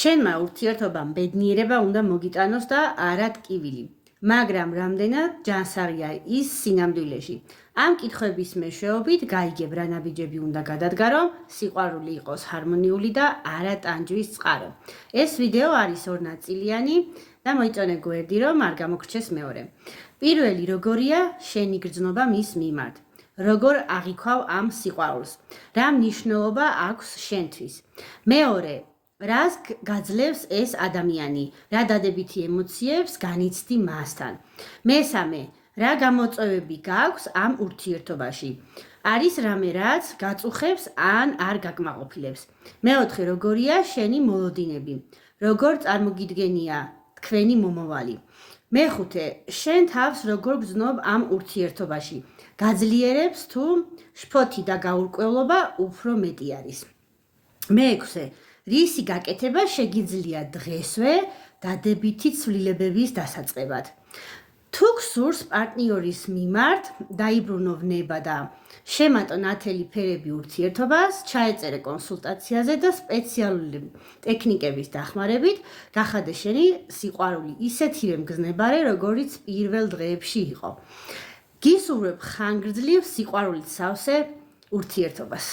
შენმა ურთიერთობამ ბედნიერება უნდა მოგიტანოს და არა ტკივილი. მაგრამ რამდენად ჯანსაღია ის სინამდვილეში. ამ კითხვების მეშვეობით გაიგებ რა ნაბიჯები უნდა გადადგა, რომ სიყვარული იყოს ჰარმონიული და არა ტანჯვის წყარო. ეს ვიდეო არის ორნაწილიანი და მოიწონე გვერდი, რომ არ გამოგრჩეს მეორე. პირველი როგორია შენი გრძნობა მის მიმართ. როგორ აღიქვავ ამ სიყვარულს? რა მნიშვნელობა აქვს შენთვის? მეორე, რას გაძლევს ეს ადამიანი? რა დადებითი ემოციებს განიცდი მასთან? მესამე, რა გამოწვევები გაქვს ამ ურთიერთობაში? არის რამე რაც გაწუხებს ან არ გაკმაყოფილებს? მეოთხე, როგორია შენი მოლოდინები? როგორ წარმოგიდგენია თქვენი მომავალი? მეხუთე, შენ თავს როგორ გრძნობ ამ ურთიერთობაში? გაძლიერებს თუ შფოთი და გაურკვევლობა უფრო მეტი არის? მეექვსე, რისი გაკეთება შეგიძლია დღესვე დადებითი ცვლილებების დასაწყებად? თუ გსურს პარტნიორის მიმართ დაიბრუნო და შემატო ნათელი ფერები ურთიერთობას, ჩაეწერე კონსულტაციაზე და სპეციალური ტექნიკების დახმარებით გახადე შენი სიყვარული ისეთივე მგზნებარე, როგორიც პირველ დღეებში იყო. გისურვებ ხანგრძლივ სიყვარულით სავსე ურთიერთობას.